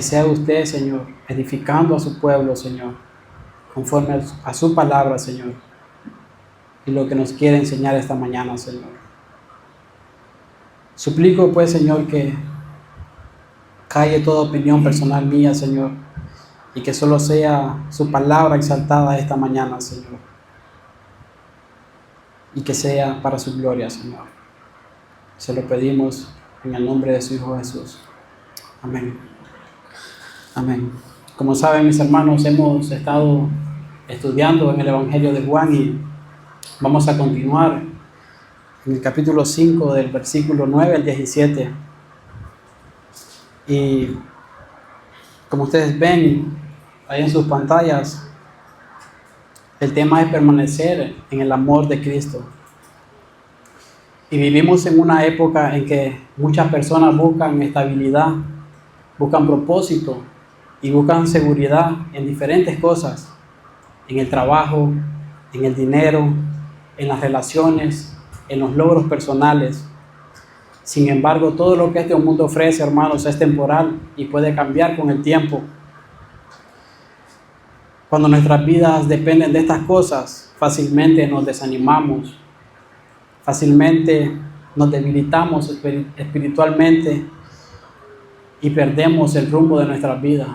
que sea usted, Señor, edificando a su pueblo, Señor, conforme a su palabra, Señor, y lo que nos quiere enseñar esta mañana, Señor. Suplico, pues, Señor, que calle toda opinión personal mía, Señor, y que solo sea su palabra exaltada esta mañana, Señor, y que sea para su gloria, Señor. Se lo pedimos en el nombre de su Hijo Jesús. Amén. Amén. Como saben, mis hermanos, hemos estado estudiando en el Evangelio de Juan y vamos a continuar en el capítulo 5 del versículo 9 al 17. Y como ustedes ven ahí en sus pantallas, el tema es permanecer en el amor de Cristo. Y vivimos en una época en que muchas personas buscan estabilidad, buscan propósito y buscan seguridad en diferentes cosas, en el trabajo, en el dinero, en las relaciones, en los logros personales. Sin embargo, todo lo que este mundo ofrece, hermanos, es temporal y puede cambiar con el tiempo. Cuando nuestras vidas dependen de estas cosas, fácilmente nos desanimamos, fácilmente nos debilitamos espiritualmente y perdemos el rumbo de nuestras vidas.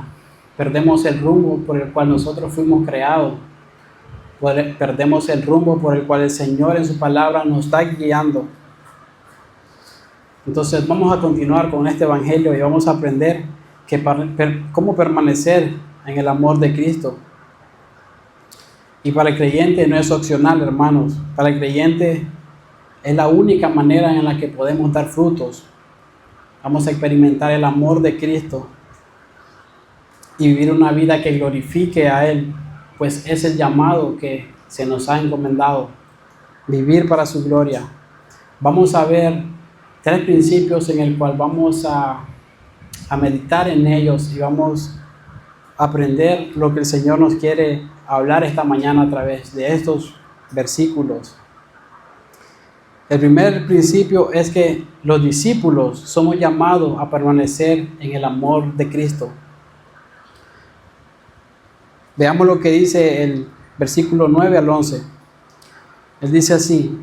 Perdemos el rumbo por el cual nosotros fuimos creados. Perdemos el rumbo por el cual el Señor en su palabra nos está guiando. Entonces vamos a continuar con este evangelio y vamos a aprender cómo permanecer en el amor de Cristo. Y para el creyente no es opcional, hermanos. Para el creyente es la única manera en la que podemos dar frutos. Vamos a experimentar el amor de Cristo y vivir una vida que glorifique a Él, pues es el llamado que se nos ha encomendado, vivir para su gloria. Vamos a ver 3 principios en el cual vamos a meditar en ellos y vamos a aprender lo que el Señor nos quiere hablar esta mañana a través de estos versículos. El primer principio es que los discípulos somos llamados a permanecer en el amor de Cristo. Veamos lo que dice el versículo 9 al 11. Él dice así: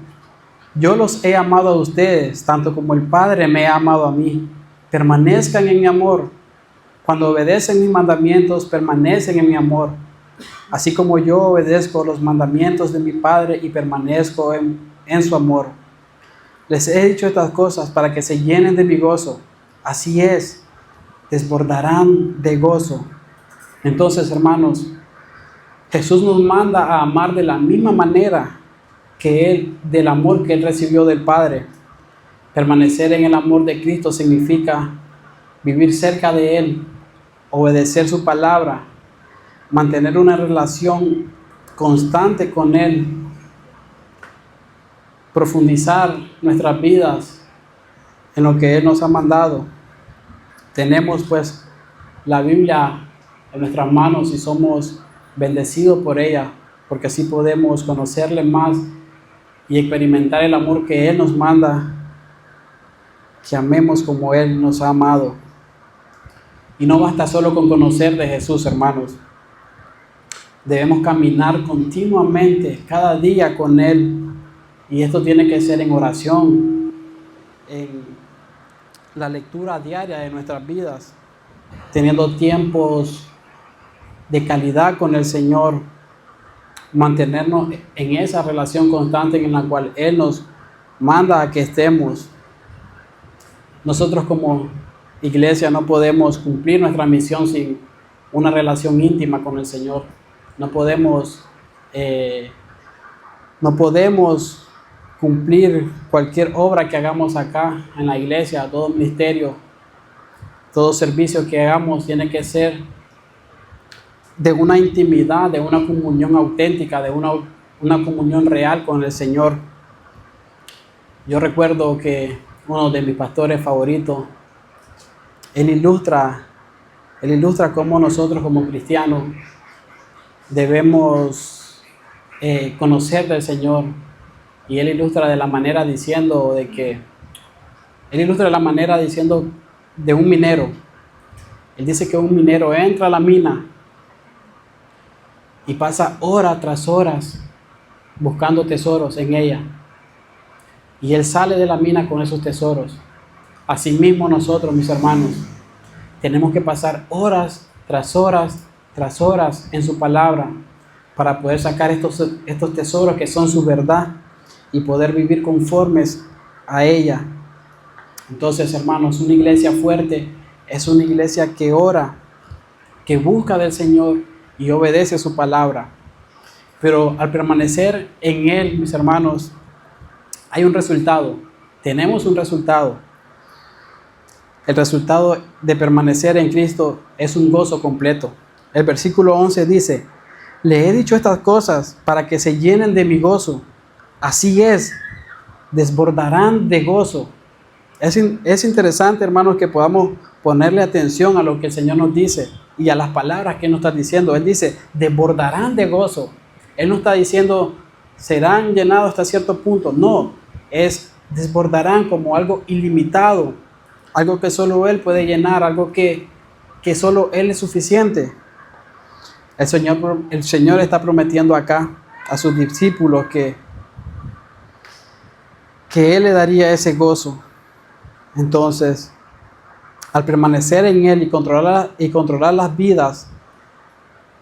yo los he amado a ustedes, tanto como el Padre me ha amado a mí. Permanezcan en mi amor. Cuando obedecen mis mandamientos, permanecen en mi amor. Así como yo obedezco los mandamientos de mi Padre y permanezco en su amor. Les he dicho estas cosas para que se llenen de mi gozo. Así es, desbordarán de gozo. Entonces, hermanos, Jesús nos manda a amar de la misma manera que Él, del amor que Él recibió del Padre. Permanecer en el amor de Cristo significa vivir cerca de Él, obedecer su palabra, mantener una relación constante con Él, profundizar nuestras vidas en lo que Él nos ha mandado. Tenemos pues la Biblia en nuestras manos y somos bendecidos por ella, porque así podemos conocerle más y experimentar el amor que Él nos manda, que amemos como Él nos ha amado. Y no basta solo con conocer de Jesús, hermanos. Debemos caminar continuamente, cada día con Él. Y esto tiene que ser en oración, en la lectura diaria de nuestras vidas, teniendo tiempos de calidad con el Señor, mantenernos en esa relación constante en la cual Él nos manda a que estemos. Nosotros como iglesia no podemos cumplir nuestra misión sin una relación íntima con el Señor. No podemos cumplir cualquier obra que hagamos acá en la iglesia, todo ministerio, todo servicio que hagamos tiene que ser de una intimidad, de una comunión auténtica, de una comunión real con el Señor. Yo recuerdo que uno de mis pastores favoritos, él ilustra cómo nosotros como cristianos debemos conocer del Señor. Y él ilustra de la manera diciendo de un minero Él dice que un minero entra a la mina y pasa horas tras horas buscando tesoros en ella. Y él sale de la mina con esos tesoros. Asimismo nosotros, mis hermanos, tenemos que pasar horas tras horas tras horas en su palabra para poder sacar estos tesoros que son su verdad y poder vivir conformes a ella. Entonces, hermanos, una iglesia fuerte es una iglesia que ora, que busca del Señor y obedece su palabra. Pero al permanecer en Él, mis hermanos, hay un resultado. Tenemos un resultado. El resultado de permanecer en Cristo es un gozo completo. El versículo 11 dice: le he dicho estas cosas para que se llenen de mi gozo. Así es, desbordarán de gozo. Es interesante, hermanos, que podamos ponerle atención a lo que el Señor nos dice y a las palabras que Él nos está diciendo. Él dice, desbordarán de gozo. Él no está diciendo, serán llenados hasta cierto punto. No, es desbordarán como algo ilimitado, algo que solo Él puede llenar, algo que solo Él es suficiente. El Señor está prometiendo acá a sus discípulos que Él le daría ese gozo. Entonces, al permanecer en Él y controlar las vidas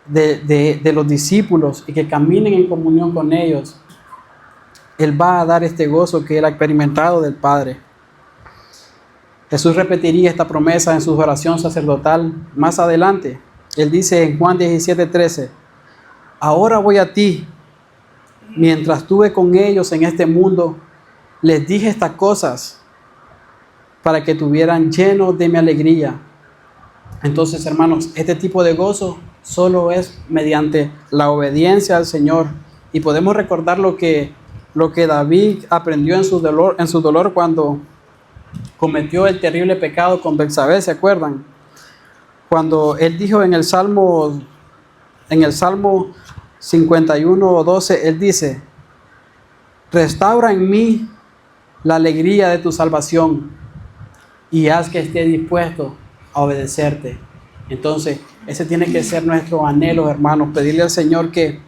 de los discípulos y que caminen en comunión con ellos, Él va a dar este gozo que Él ha experimentado del Padre. Jesús repetiría esta promesa en su oración sacerdotal más adelante. Él dice en Juan 17:13, ahora voy a ti, mientras estuve con ellos en este mundo, les dije estas cosas para que estuvieran llenos de mi alegría. Entonces, hermanos, este tipo de gozo solo es mediante la obediencia al Señor. Y podemos recordar lo que David aprendió en su dolor cuando cometió el terrible pecado con Betsabé, ¿se acuerdan? Cuando él dijo en el Salmo 51:12, él dice, restaura en mí la alegría de tu salvación y haz que esté dispuesto a obedecerte. Entonces, ese tiene que ser nuestro anhelo, hermanos, pedirle al Señor que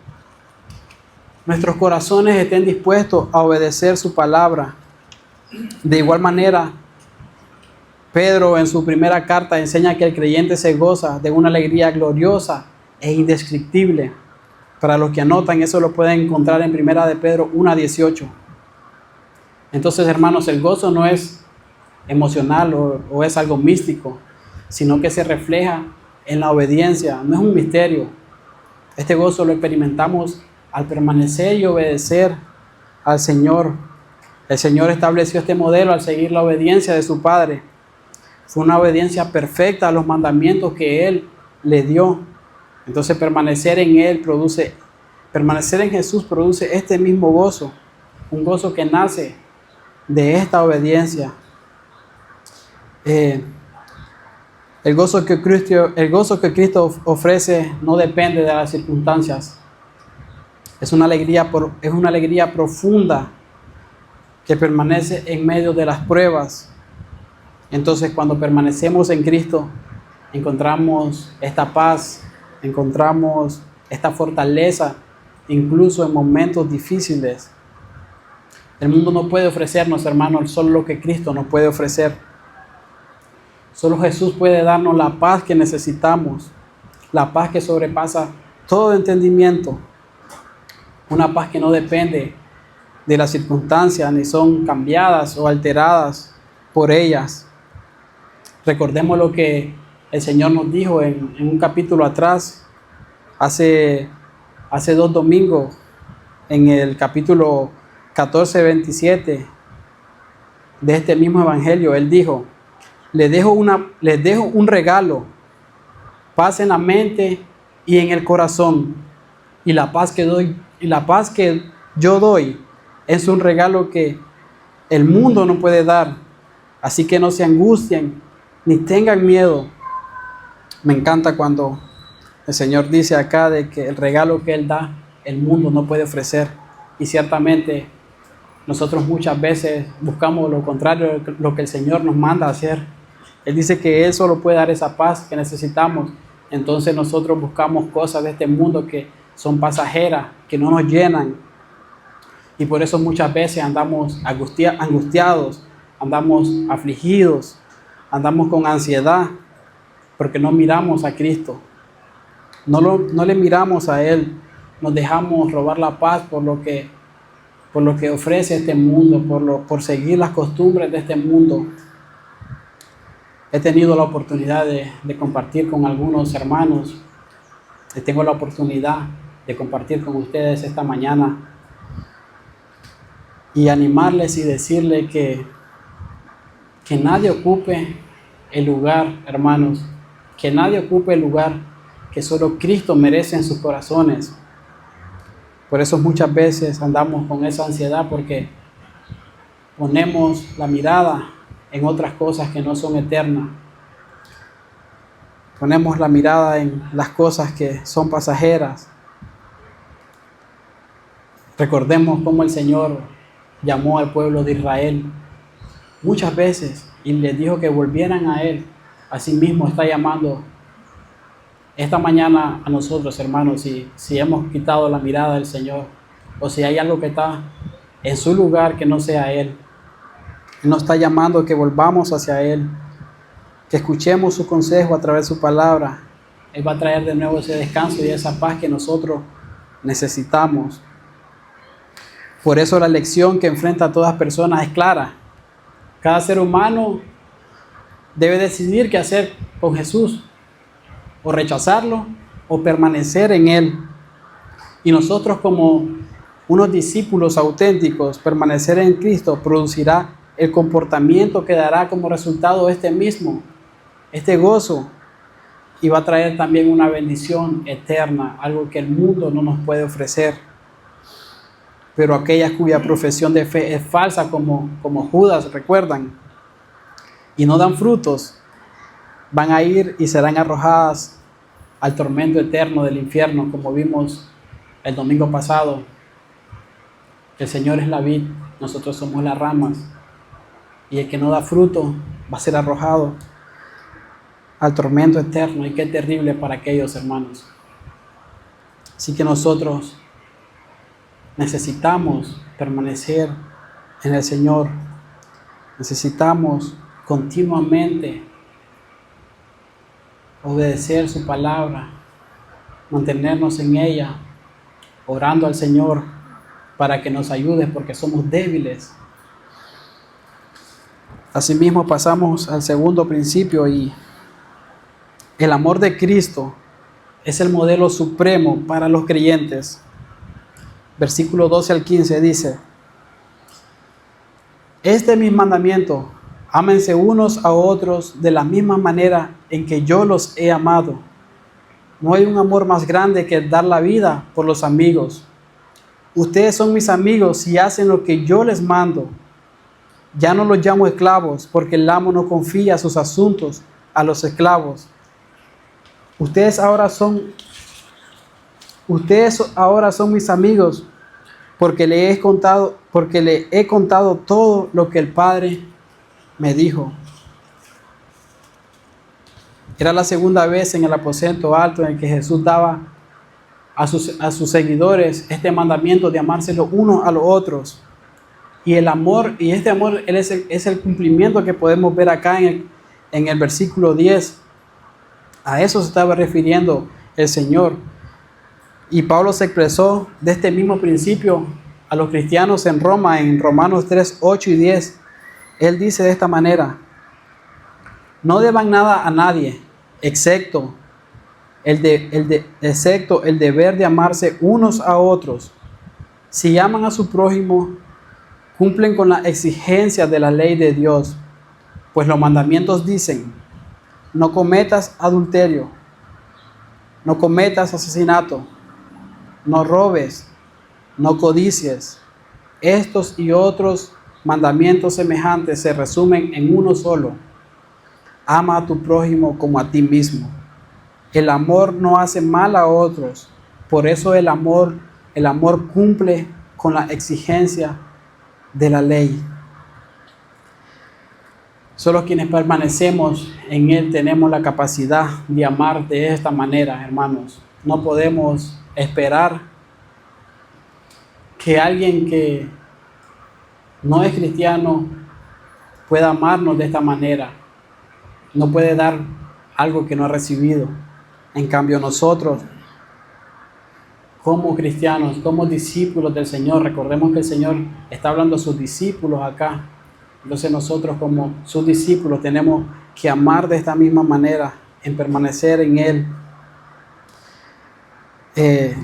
nuestros corazones estén dispuestos a obedecer su palabra. De igual manera, Pedro en su primera carta enseña que el creyente se goza de una alegría gloriosa e indescriptible. Para los que anotan, eso lo pueden encontrar en primera de Pedro 1:18. Entonces, hermanos, el gozo no es emocional o es algo místico, sino que se refleja en la obediencia. No es un misterio. Este gozo lo experimentamos al permanecer y obedecer al Señor. El Señor estableció este modelo al seguir la obediencia de su Padre. Fue una obediencia perfecta a los mandamientos que Él le dio. Entonces permanecer en Jesús produce este mismo gozo, un gozo que nace de esta obediencia. El gozo que Cristo ofrece no depende de las circunstancias. Es una alegría profunda que permanece en medio de las pruebas. Entonces, cuando permanecemos en Cristo, encontramos esta paz, encontramos esta fortaleza, incluso en momentos difíciles. El mundo no puede ofrecernos, hermanos, solo lo que Cristo nos puede ofrecer. Solo Jesús puede darnos la paz que necesitamos, la paz que sobrepasa todo entendimiento, una paz que no depende de las circunstancias, ni son cambiadas o alteradas por ellas. Recordemos lo que el Señor nos dijo en un capítulo atrás, hace 2 domingos, en el capítulo 14:27 de este mismo evangelio. Él dijo, les dejo un regalo, paz en la mente y en el corazón, y la paz que yo doy es un regalo que el mundo no puede dar. Así que no se angustien ni tengan miedo. Me encanta cuando el Señor dice acá de que el regalo que Él da, el mundo no puede ofrecer. Y ciertamente nosotros muchas veces buscamos lo contrario, lo que el Señor nos manda a hacer. Él dice que Él solo puede dar esa paz que necesitamos. Entonces nosotros buscamos cosas de este mundo que son pasajeras, que no nos llenan. Y por eso muchas veces andamos angustiados, andamos afligidos, andamos con ansiedad, porque no miramos a Cristo. No le miramos a Él. Nos dejamos robar la paz por lo que ofrece este mundo, por seguir las costumbres de este mundo. He tenido la oportunidad de compartir con algunos hermanos. Tengo la oportunidad de compartir con ustedes esta mañana y animarles y decirles que nadie ocupe el lugar, hermanos, que nadie ocupe el lugar que solo Cristo merece en sus corazones. Por eso muchas veces andamos con esa ansiedad, porque ponemos la mirada en otras cosas que no son eternas. Ponemos la mirada en las cosas que son pasajeras. Recordemos cómo el Señor llamó al pueblo de Israel muchas veces y les dijo que volvieran a Él. Asimismo está llamando esta mañana a nosotros, hermanos, si hemos quitado la mirada del Señor, o si hay algo que está en su lugar que no sea Él. Él nos está llamando a que volvamos hacia Él, que escuchemos su consejo a través de su palabra. Él va a traer de nuevo ese descanso y esa paz que nosotros necesitamos. Por eso la lección que enfrenta a todas personas es clara. Cada ser humano debe decidir qué hacer con Jesús, o rechazarlo o permanecer en Él. Y nosotros, como unos discípulos auténticos, permanecer en Cristo producirá el comportamiento que dará como resultado este gozo, y va a traer también una bendición eterna, algo que el mundo no nos puede ofrecer. Pero aquellas cuya profesión de fe es falsa, como Judas, recuerdan, y no dan frutos, van a ir y serán arrojadas al tormento eterno del infierno, como vimos el domingo pasado. El Señor es la vid, nosotros somos las ramas, y el que no da fruto va a ser arrojado al tormento eterno. Y qué terrible para aquellos, hermanos. Así que nosotros necesitamos permanecer en el Señor. Necesitamos continuamente obedecer su palabra, mantenernos en ella, orando al Señor para que nos ayude, porque somos débiles. Asimismo pasamos al segundo principio, y el amor de Cristo es el modelo supremo para los creyentes. Versículo 12 al 15 dice: Este es mi mandamiento, ámense unos a otros de la misma manera en que yo los he amado. No hay un amor más grande que dar la vida por los amigos. Ustedes son mis amigos si hacen lo que yo les mando. Ya no los llamo esclavos, porque el amo no confía sus asuntos a los esclavos. Ustedes ahora son mis amigos, porque le he contado todo lo que el Padre me dijo. Era la segunda vez en el aposento alto en que Jesús daba a sus seguidores este mandamiento de amarse los unos a los otros. Y este amor es el cumplimiento que podemos ver acá en el versículo 10. A eso se estaba refiriendo el Señor. Y Pablo se expresó de este mismo principio a los cristianos en Roma, en Romanos 3, 8 y 10. Él dice de esta manera: no deban nada a nadie, excepto el deber de amarse unos a otros. Si aman a su prójimo, cumplen con las exigencias de la ley de Dios, pues los mandamientos dicen: no cometas adulterio, no cometas asesinato, no robes, no codicies. Estos y otros mandamientos semejantes se resumen en uno solo: ama a tu prójimo como a ti mismo. El amor no hace mal a otros, por eso el amor cumple con la exigencia de la ley. Solo quienes permanecemos en Él tenemos la capacidad de amar de esta manera, hermanos. No podemos esperar que alguien que no es cristiano pueda amarnos de esta manera. No puede dar algo que no ha recibido. En cambio nosotros, como cristianos, como discípulos del Señor, recordemos que el Señor está hablando a sus discípulos acá. Entonces nosotros como sus discípulos tenemos que amar de esta misma manera, en permanecer en Él.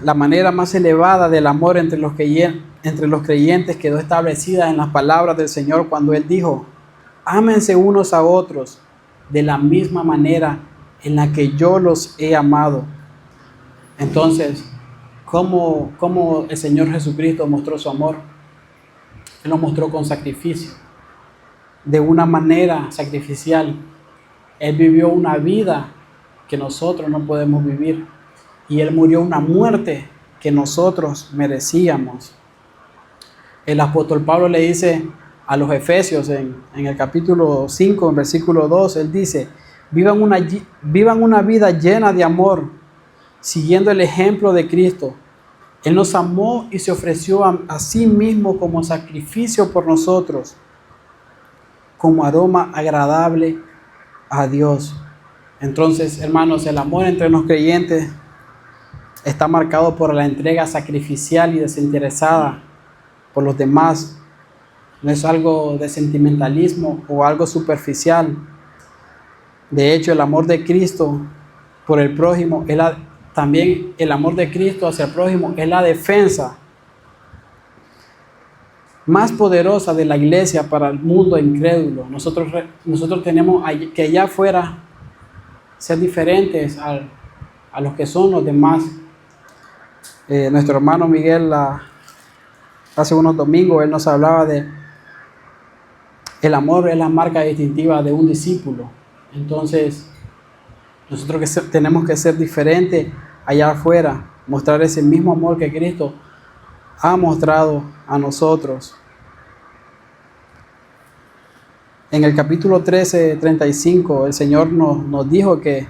La manera más elevada del amor entre los creyentes quedó establecida en las palabras del Señor cuando Él dijo: ámense unos a otros de la misma manera en la que yo los he amado. Entonces, ¿cómo el Señor Jesucristo mostró su amor? Él lo mostró con sacrificio, de una manera sacrificial. Él vivió una vida que nosotros no podemos vivir, y Él murió una muerte que nosotros merecíamos. El apóstol Pablo le dice a los Efesios en el capítulo 5, en versículo 2, él dice: vivan una vida llena de amor, siguiendo el ejemplo de Cristo. Él nos amó y se ofreció a sí mismo como sacrificio por nosotros, como aroma agradable a Dios. Entonces, hermanos, el amor entre los creyentes está marcado por la entrega sacrificial y desinteresada por los demás. No es algo de sentimentalismo o algo superficial. De hecho, el amor de Cristo por el prójimo, también el amor de Cristo hacia el prójimo es la defensa más poderosa de la iglesia para el mundo incrédulo. Nosotros tenemos que allá afuera ser diferentes a los que son los demás. Nuestro hermano Miguel, hace unos domingos, él nos hablaba de el amor es la marca distintiva de un discípulo. Entonces, nosotros tenemos que ser diferentes allá afuera, mostrar ese mismo amor que Cristo ha mostrado a nosotros. En el capítulo 13, 35, el Señor nos dijo que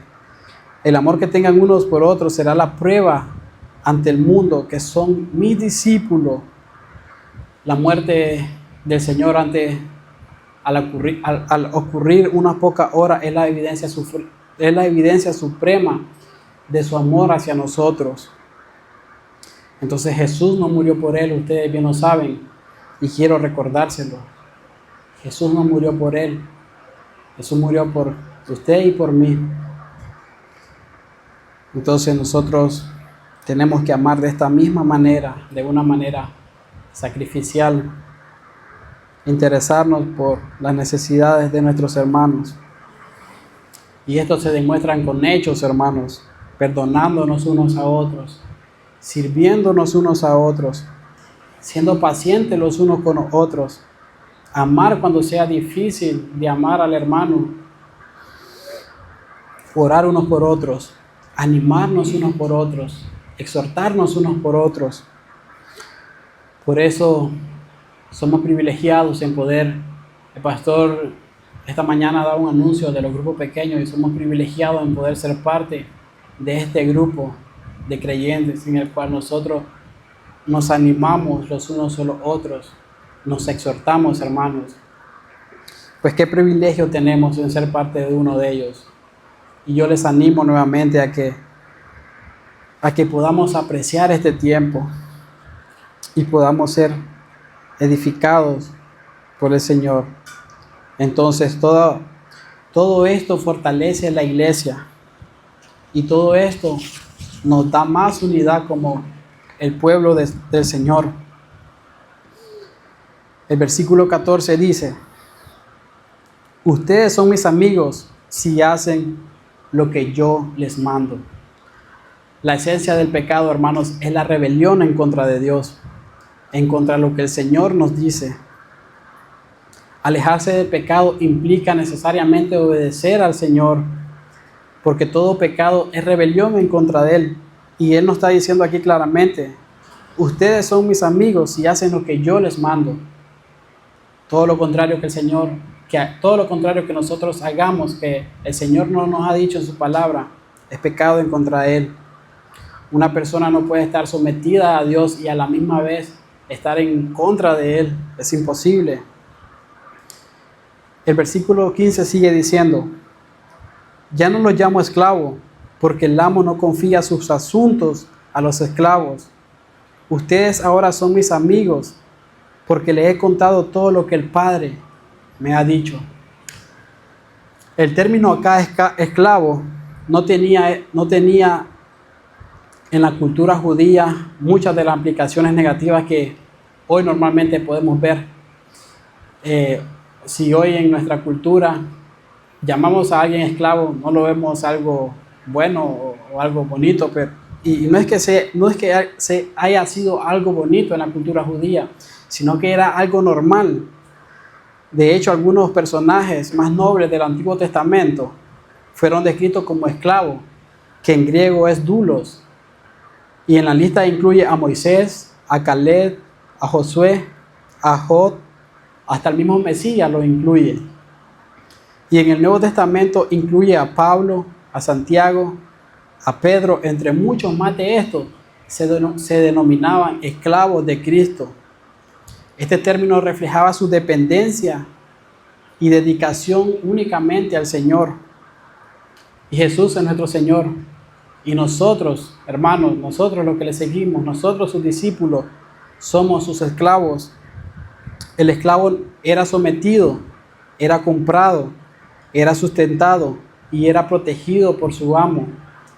el amor que tengan unos por otros será la prueba ante el mundo que son mis discípulos. La muerte del Señor al ocurrir unas pocas horas es la evidencia suprema de su amor hacia nosotros. Entonces Jesús no murió por Él, ustedes bien lo saben, y quiero recordárselo. Jesús no murió por Él, Jesús murió por usted y por mí. Entonces nosotros tenemos que amar de esta misma manera, de una manera sacrificial, interesarnos por las necesidades de nuestros hermanos. Y esto se demuestra con hechos, hermanos, perdonándonos unos a otros, sirviéndonos unos a otros, siendo pacientes los unos con los otros, amar cuando sea difícil de amar al hermano, orar unos por otros, animarnos unos por otros, exhortarnos unos por otros. Por eso somos privilegiados en poder. El pastor esta mañana daba un anuncio de los grupos pequeños y somos privilegiados en poder ser parte de este grupo de creyentes en el cual nosotros nos animamos los unos a los otros, nos exhortamos, hermanos. Pues qué privilegio tenemos en ser parte de uno de ellos. Y yo les animo nuevamente a que podamos apreciar este tiempo y podamos ser edificados por el Señor. Entonces todo esto fortalece la iglesia y todo esto nos da más unidad como el pueblo del Señor. El versículo 14 dice: ustedes son mis amigos si hacen lo que yo les mando. La esencia del pecado, hermanos, es la rebelión en contra de Dios, en contra de lo que el Señor nos dice. Alejarse del pecado implica necesariamente obedecer al Señor, porque todo pecado es rebelión en contra de Él. Y Él nos está diciendo aquí claramente: ustedes son mis amigos si hacen lo que yo les mando. Todo lo contrario que el Señor todo lo contrario que nosotros hagamos, que el Señor no nos ha dicho en su palabra, es pecado en contra de Él. Una persona no puede estar sometida a Dios y a la misma vez estar en contra de Él. Es imposible. El versículo 15 sigue diciendo: ya no los llamo esclavos, porque el amo no confía sus asuntos a los esclavos. Ustedes ahora son mis amigos, porque les he contado todo lo que el Padre me ha dicho. El término acá esclavo no tenía en la cultura judía muchas de las implicaciones negativas que hoy normalmente podemos ver. Si hoy en nuestra cultura llamamos a alguien esclavo, no lo vemos algo bueno o algo bonito, y no es que haya sido algo bonito en la cultura judía, sino que era algo normal. De hecho, algunos personajes más nobles del Antiguo Testamento fueron descritos como esclavos, que en griego es doulos, y en la lista incluye a Moisés, a Caleb, a Josué, a Job, hasta el mismo Mesías lo incluye. Y en el Nuevo Testamento incluye a Pablo, a Santiago, a Pedro, entre muchos más de estos se denominaban esclavos de Cristo. Este término reflejaba su dependencia y dedicación únicamente al Señor. Y Jesús es nuestro Señor. Y nosotros, hermanos, nosotros los que le seguimos, nosotros sus discípulos, somos sus esclavos. El esclavo era sometido, era comprado, era sustentado y era protegido por su amo.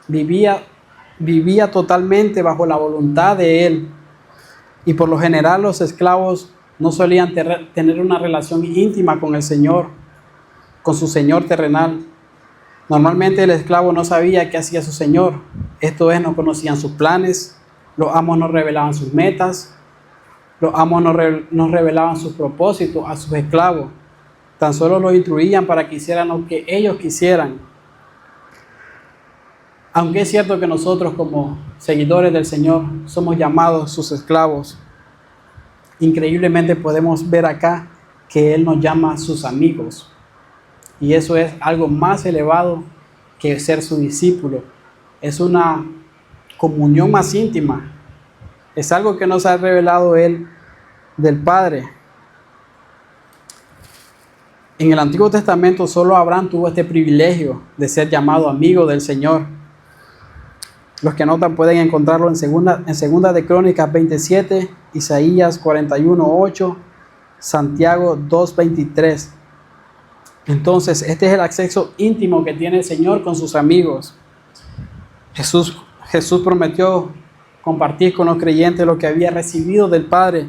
Vivía totalmente bajo la voluntad de él. Y por lo general los esclavos no solían tener una relación íntima con el Señor, con su Señor terrenal. Normalmente el esclavo no sabía qué hacía su Señor. Esto es, no conocían sus planes, los amos no revelaban sus metas, los amos no revelaban sus propósitos a sus esclavos. Tan solo los instruían para que hicieran lo que ellos quisieran. Aunque es cierto que nosotros como seguidores del Señor somos llamados sus esclavos, increíblemente podemos ver acá que Él nos llama sus amigos. Y eso es algo más elevado que ser su discípulo. Es una comunión más íntima. Es algo que nos ha revelado Él del Padre. En el Antiguo Testamento solo Abraham tuvo este privilegio de ser llamado amigo del Señor. Los que notan pueden encontrarlo en segunda de Crónicas 27, Isaías 41:8, Santiago 2:23. Entonces, este es el acceso íntimo que tiene el Señor con sus amigos. Jesús prometió compartir con los creyentes lo que había recibido del Padre.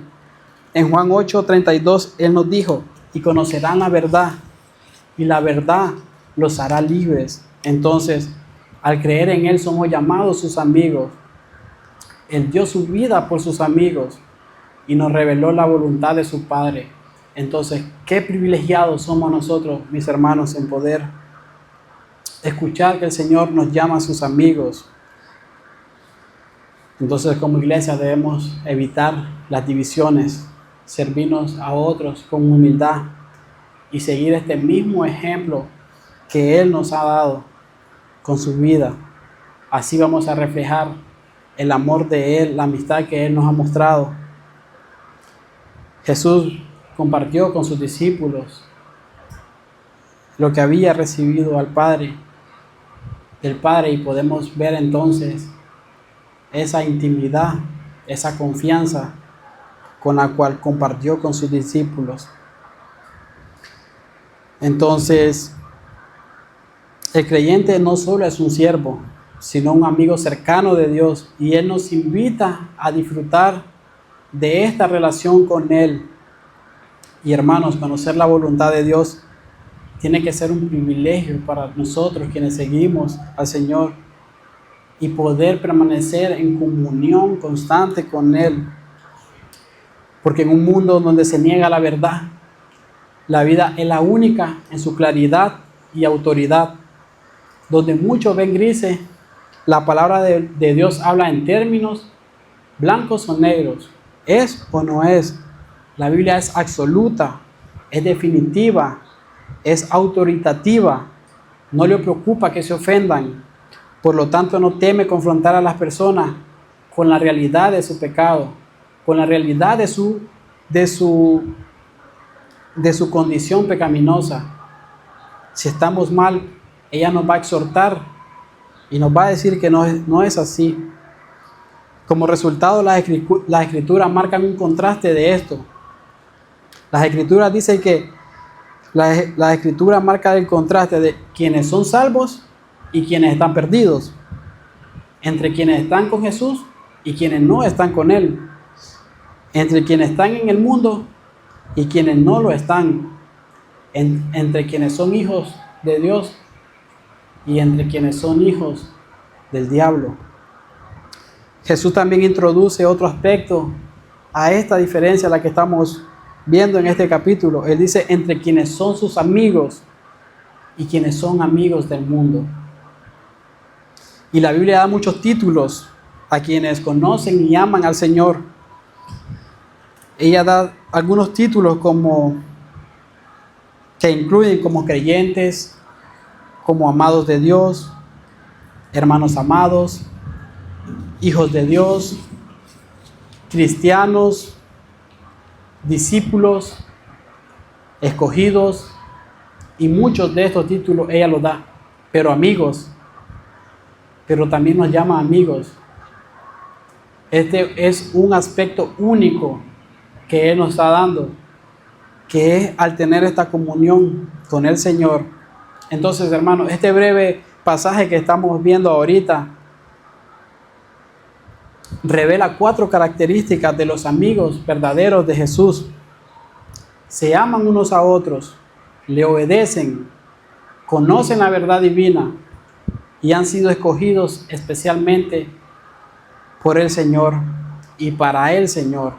En Juan 8:32, Él nos dijo: y conocerán la verdad, y la verdad los hará libres. Entonces, al creer en Él somos llamados sus amigos. Él dio su vida por sus amigos y nos reveló la voluntad de su Padre. Entonces, qué privilegiados somos nosotros, mis hermanos, en poder escuchar que el Señor nos llama a sus amigos. Entonces, como iglesia debemos evitar las divisiones, servirnos a otros con humildad y seguir este mismo ejemplo que Él nos ha dado con su vida. Así vamos a reflejar el amor de Él, la amistad que Él nos ha mostrado. Jesús compartió con sus discípulos lo que había recibido del Padre, y podemos ver entonces esa intimidad, esa confianza con la cual compartió con sus discípulos. Entonces, el creyente no solo es un siervo, sino un amigo cercano de Dios, y Él nos invita a disfrutar de esta relación con Él. Y hermanos, conocer la voluntad de Dios tiene que ser un privilegio para nosotros quienes seguimos al Señor, y poder permanecer en comunión constante con Él. Porque en un mundo donde se niega la verdad, la vida es la única en su claridad y autoridad. Donde muchos ven grises, la palabra de Dios habla en términos blancos o negros. ¿Es o no es? La Biblia es absoluta, es definitiva, es autoritativa, no le preocupa que se ofendan, por lo tanto no teme confrontar a las personas con la realidad de su pecado, con la realidad de su condición pecaminosa. Si estamos mal, ella nos va a exhortar y nos va a decir que no es así. Como resultado, las escrituras marcan un contraste de esto. Las escrituras dicen que la escritura marca el contraste de quienes son salvos y quienes están perdidos, entre quienes están con Jesús y quienes no están con Él, entre quienes están en el mundo y quienes no lo están, entre quienes son hijos de Dios y entre quienes son hijos del diablo. Jesús también introduce otro aspecto a esta diferencia, la que estamos viendo en este capítulo. Él dice entre quienes son sus amigos y quienes son amigos del mundo. Y la Biblia da muchos títulos a quienes conocen y aman al Señor. Ella da algunos títulos que incluyen como creyentes, como amados de Dios, hermanos amados, hijos de Dios, cristianos, discípulos, escogidos, y muchos de estos títulos ella los da. Pero amigos, pero también nos llama amigos. Este es un aspecto único que Él nos está dando, que es al tener esta comunión con el Señor. Entonces, hermanos, este breve pasaje que estamos viendo ahorita revela 4 características de los amigos verdaderos de Jesús. Se aman unos a otros, le obedecen, conocen la verdad divina y han sido escogidos especialmente por el Señor y para el Señor.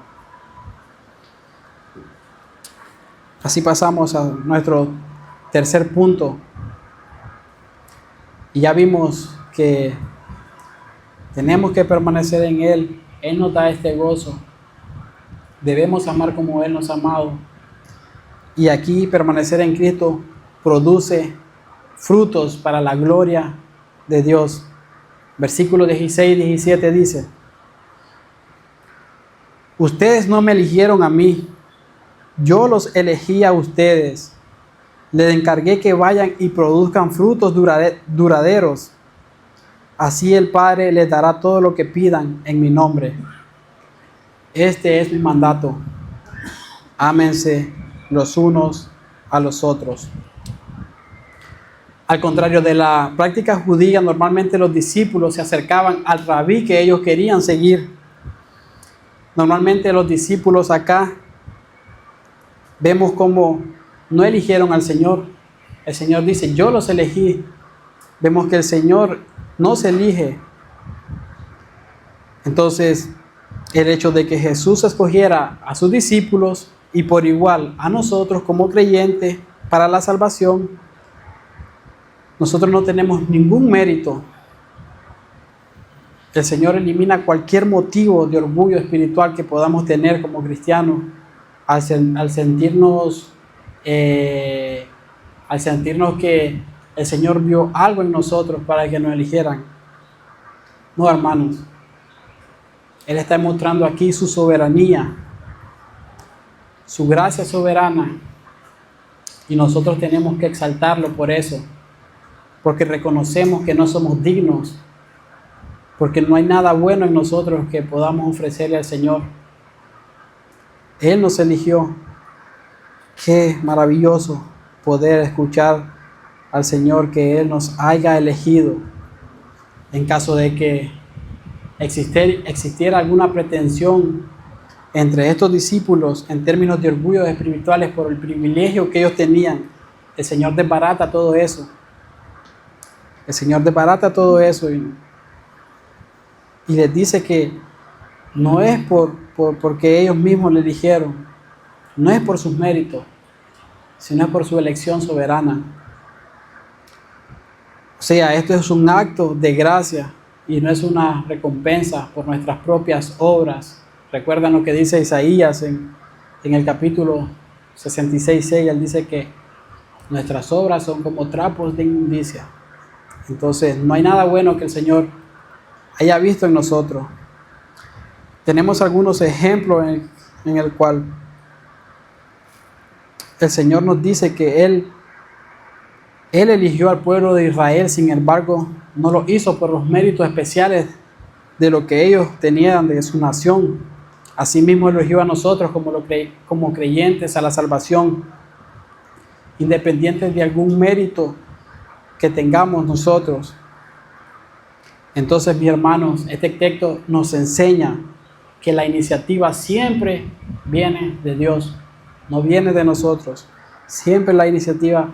Así pasamos a nuestro tercer punto. Y ya vimos que tenemos que permanecer en Él. Él nos da este gozo. Debemos amar como Él nos ha amado. Y aquí permanecer en Cristo produce frutos para la gloria de Dios. Versículos 16 y 17 dice: ustedes no me eligieron a mí, yo los elegí a ustedes. Les encargué que vayan y produzcan frutos duraderos. Así el Padre les dará todo lo que pidan en mi nombre. Este es mi mandato: ámense los unos a los otros. Al contrario de la práctica judía, normalmente los discípulos se acercaban al rabí que ellos querían seguir. Normalmente los discípulos acá vemos cómo no eligieron al Señor. El Señor dice: yo los elegí. Vemos que el Señor no se elige. Entonces, el hecho de que Jesús escogiera a sus discípulos y por igual a nosotros como creyentes para la salvación, nosotros no tenemos ningún mérito. El Señor elimina cualquier motivo de orgullo espiritual que podamos tener como cristianos al sentirnos que el Señor vio algo en nosotros para que nos eligieran. No, hermanos. Él está mostrando aquí su soberanía, su gracia soberana, y nosotros tenemos que exaltarlo por eso, porque reconocemos que no somos dignos, porque no hay nada bueno en nosotros que podamos ofrecerle al Señor. Él nos eligió. Qué maravilloso poder escuchar al Señor que Él nos haya elegido. En caso de que existiera alguna pretensión entre estos discípulos en términos de orgullo espirituales por el privilegio que ellos tenían, el Señor desbarata todo eso. El Señor desbarata todo eso y les dice que no es porque ellos mismos le eligieron, no es por sus méritos, sino es por su elección soberana. O sea, esto es un acto de gracia y no es una recompensa por nuestras propias obras. Recuerdan lo que dice Isaías en el capítulo 66:6. Él dice que Nuestras obras son como trapos de inmundicia. Entonces, no hay nada bueno que el Señor haya visto en nosotros. Tenemos algunos ejemplos en el cual el Señor nos dice que Él eligió al pueblo de Israel, sin embargo, no lo hizo por los méritos especiales de lo que ellos tenían de su nación. Asimismo, eligió a nosotros como creyentes a la salvación, independientes de algún mérito que tengamos nosotros. Entonces, mis hermanos, este texto nos enseña que la iniciativa siempre viene de Dios, no viene de nosotros. Siempre la iniciativa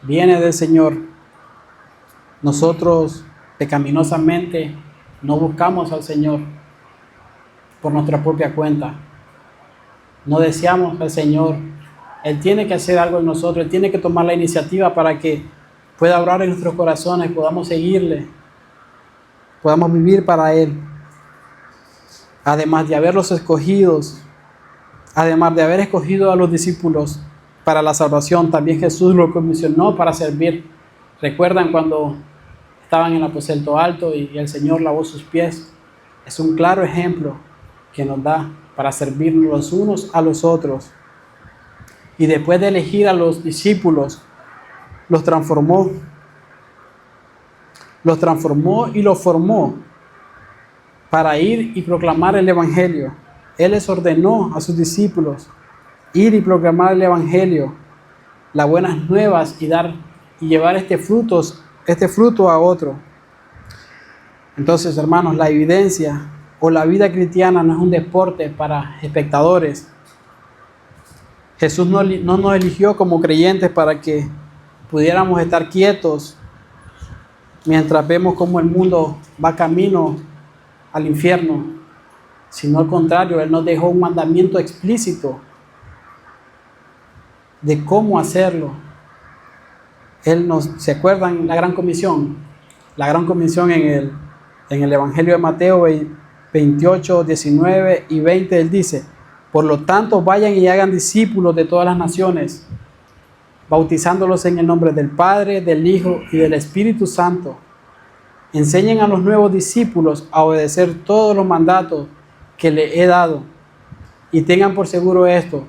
viene del Señor. Nosotros pecaminosamente no buscamos al Señor por nuestra propia cuenta. No deseamos al Señor. Él tiene que hacer algo en nosotros. Él tiene que tomar la iniciativa para que pueda obrar en nuestros corazones, podamos seguirle, podamos vivir para Él. Además de haberlos escogidos, además de haber escogido a los discípulos para la salvación, también Jesús los comisionó para servir. ¿Recuerdan cuando estaban en el aposento alto y el Señor lavó sus pies? Es un claro ejemplo que nos da para servirnos los unos a los otros. Y después de elegir a los discípulos, los transformó y los formó para ir y proclamar el Evangelio. Él les ordenó a sus discípulos ir y proclamar el Evangelio, las buenas nuevas, y llevar este fruto a otro. Entonces, hermanos, la evidencia o la vida cristiana no es un deporte para espectadores. Jesús no nos eligió como creyentes para que pudiéramos estar quietos mientras vemos cómo el mundo va camino al infierno, sino al contrario, Él nos dejó un mandamiento explícito de cómo hacerlo. ¿Se acuerdan la Gran Comisión? La Gran Comisión en el Evangelio de Mateo 28, 19 y 20, Él dice: por lo tanto, vayan y hagan discípulos de todas las naciones, bautizándolos en el nombre del Padre, del Hijo y del Espíritu Santo. Enseñen a los nuevos discípulos a obedecer todos los mandatos que les he dado. Y tengan por seguro esto,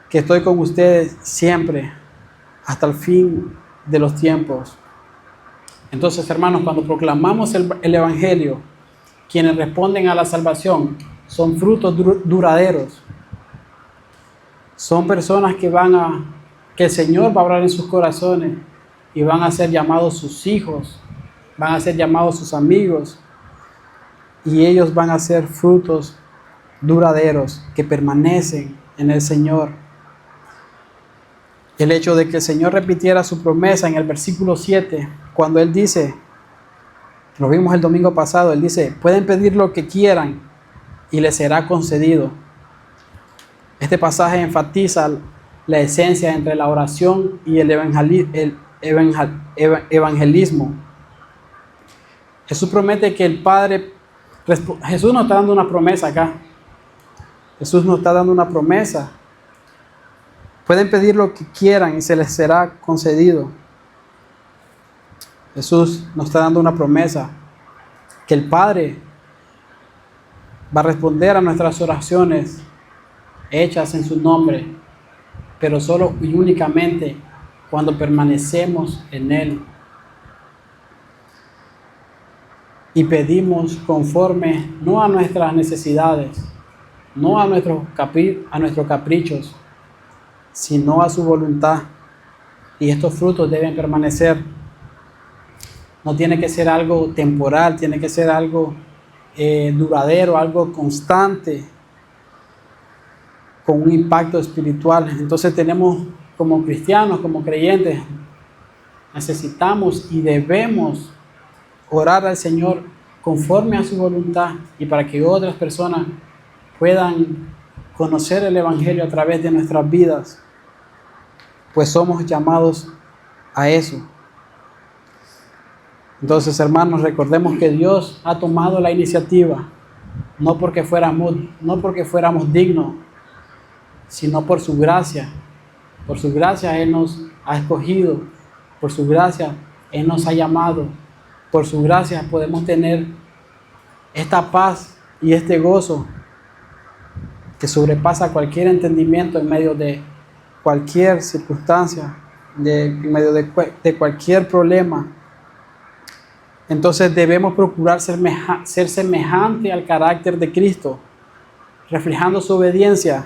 que estoy con ustedes siempre, hasta el fin de los tiempos. Entonces, hermanos, cuando proclamamos el Evangelio, quienes responden a la salvación son frutos duraderos. Son personas que el Señor va a obrar en sus corazones y van a ser llamados sus hijos, van a ser llamados sus amigos, y ellos van a ser frutos duraderos que permanecen en el Señor. El hecho de que el Señor repitiera su promesa en el versículo 7, cuando Él dice, lo vimos el domingo pasado, Él dice: pueden pedir lo que quieran y les será concedido. Este pasaje enfatiza la esencia entre la oración y el evangelismo. Jesús promete que el Padre... Jesús nos está dando una promesa acá. Jesús nos está dando una promesa. Pueden pedir lo que quieran y se les será concedido. Jesús nos está dando una promesa, que el Padre va a responder a nuestras oraciones hechas en su nombre, pero solo y únicamente cuando permanecemos en Él y pedimos conforme no a nuestras necesidades, no a nuestros caprichos, sino a su voluntad. Y estos frutos deben permanecer. No tiene que ser algo temporal, tiene que ser algo duradero, algo constante, con un impacto espiritual. Entonces tenemos, como cristianos, como creyentes, necesitamos y debemos orar al Señor conforme a su voluntad, y para que otras personas puedan conocer el Evangelio a través de nuestras vidas, pues somos llamados a eso. Entonces, hermanos, recordemos que Dios ha tomado la iniciativa, no porque fuéramos dignos, sino por su gracia. Por su gracia Él nos ha escogido. Por su gracia Él nos ha llamado. Por su gracia podemos tener esta paz y este gozo que sobrepasa cualquier entendimiento en medio de cualquier circunstancia, en medio de cualquier problema. Entonces debemos procurar ser semejante al carácter de Cristo, reflejando su obediencia,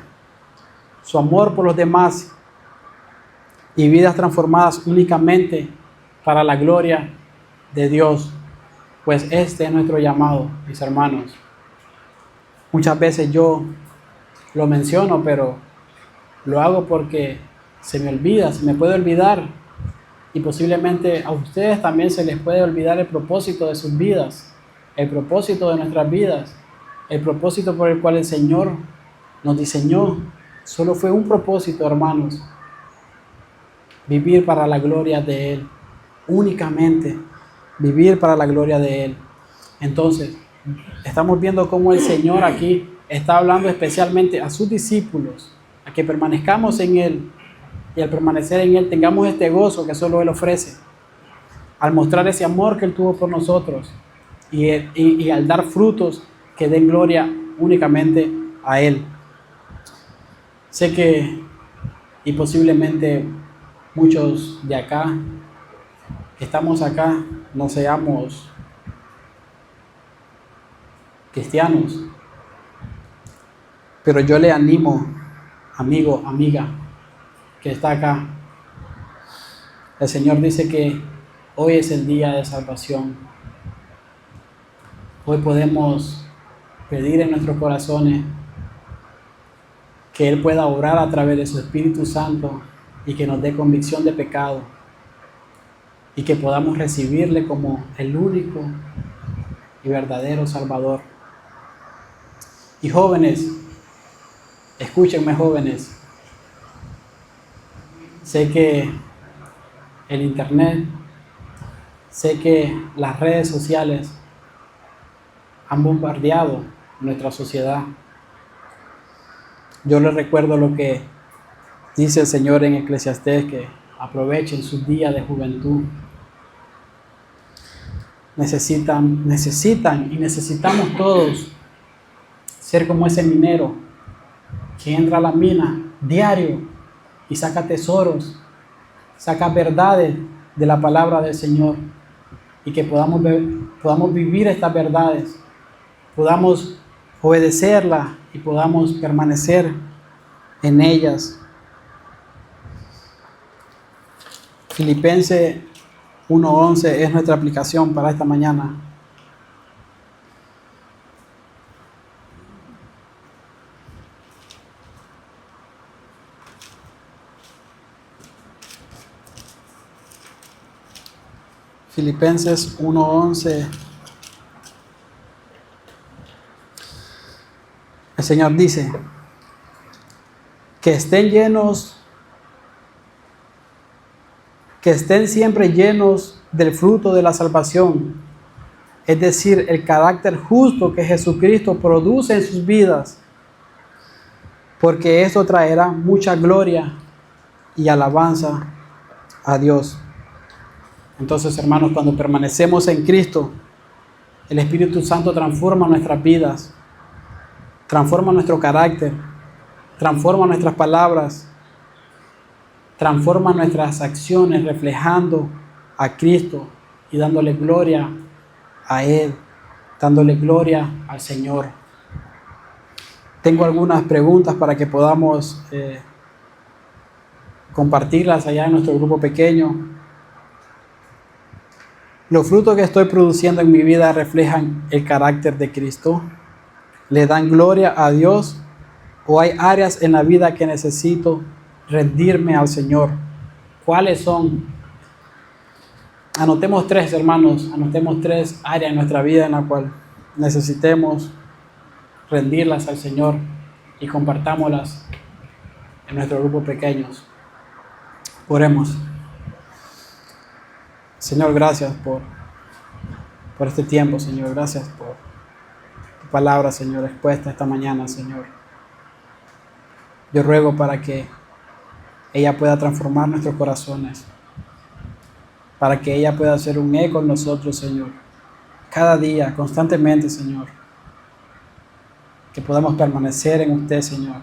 su amor por los demás y vidas transformadas únicamente para la gloria de Dios. Pues este es nuestro llamado, mis hermanos. Muchas veces yo lo menciono, pero lo hago porque se me olvida, se me puede olvidar. Y posiblemente a ustedes también se les puede olvidar el propósito de sus vidas, el propósito de nuestras vidas, el propósito por el cual el Señor nos diseñó. Solo fue un propósito, hermanos: vivir para la gloria de Él, únicamente vivir para la gloria de Él. Entonces, estamos viendo cómo el Señor aquí está hablando especialmente a sus discípulos, a que permanezcamos en Él, y al permanecer en Él tengamos este gozo que solo Él ofrece, al mostrar ese amor que Él tuvo por nosotros, y al dar frutos que den gloria únicamente a Él. Sé que, y posiblemente muchos de acá, que estamos acá, no seamos cristianos, pero yo le animo, amigo, amiga, que está acá. El Señor dice que hoy es el día de salvación. Hoy podemos pedir en nuestros corazones que Él pueda obrar a través de su Espíritu Santo y que nos dé convicción de pecado, y que podamos recibirle como el único y verdadero Salvador. Y jóvenes, escúchenme, jóvenes. Sé que el internet, sé que las redes sociales han bombardeado nuestra sociedad. Yo les recuerdo lo que dice el Señor en Eclesiastés, que aprovechen sus días de juventud. Necesitan y necesitamos todos ser como ese minero que entra a la mina diario y saca tesoros, saca verdades de la palabra del Señor, y que podamos vivir estas verdades, podamos obedecerlas y podamos permanecer en ellas. Filipenses 1:11 es nuestra aplicación para esta mañana. Filipenses 1:11. El Señor dice que estén siempre llenos del fruto de la salvación, es decir, el carácter justo que Jesucristo produce en sus vidas, porque esto traerá mucha gloria y alabanza a Dios. Entonces, hermanos, cuando permanecemos en Cristo, el Espíritu Santo transforma nuestras vidas, transforma nuestro carácter, transforma nuestras palabras, transforma nuestras acciones, reflejando a Cristo y dándole gloria a Él, dándole gloria al Señor. Tengo algunas preguntas para que podamos compartirlas allá en nuestro grupo pequeño. ¿Los frutos que estoy produciendo en mi vida reflejan el carácter de Cristo? ¿Le dan gloria a Dios? ¿O hay áreas en la vida que necesito rendirme al Señor? ¿Cuáles son? Anotemos 3, hermanos. Anotemos 3 áreas en nuestra vida en la cual necesitemos rendirlas al Señor, y compartámoslas en nuestro grupo pequeños. Oremos. Señor, gracias por este tiempo, Señor. Gracias por tu palabra, Señor, expuesta esta mañana, Señor. Yo ruego para que ella pueda transformar nuestros corazones, para que ella pueda hacer un eco en nosotros, Señor, cada día, constantemente, Señor. Que podamos permanecer en usted, Señor,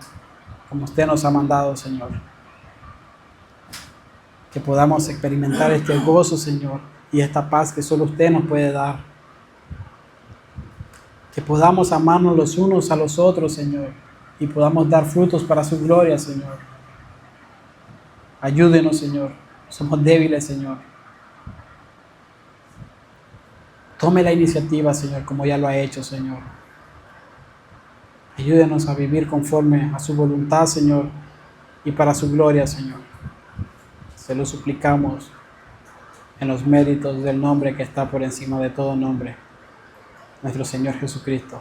como usted nos ha mandado, Señor. Que podamos experimentar este gozo, Señor, y esta paz que solo usted nos puede dar. Que podamos amarnos los unos a los otros, Señor, y podamos dar frutos para su gloria, Señor. Ayúdenos, Señor. Somos débiles, Señor. Tome la iniciativa, Señor, como ya lo ha hecho, Señor. Ayúdenos a vivir conforme a su voluntad, Señor, y para su gloria, Señor. Se lo suplicamos en los méritos del nombre que está por encima de todo nombre, nuestro Señor Jesucristo.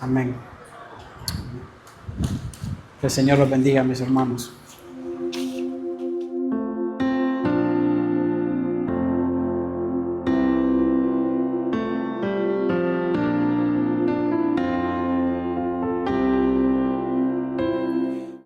Amén. Que el Señor los bendiga, mis hermanos.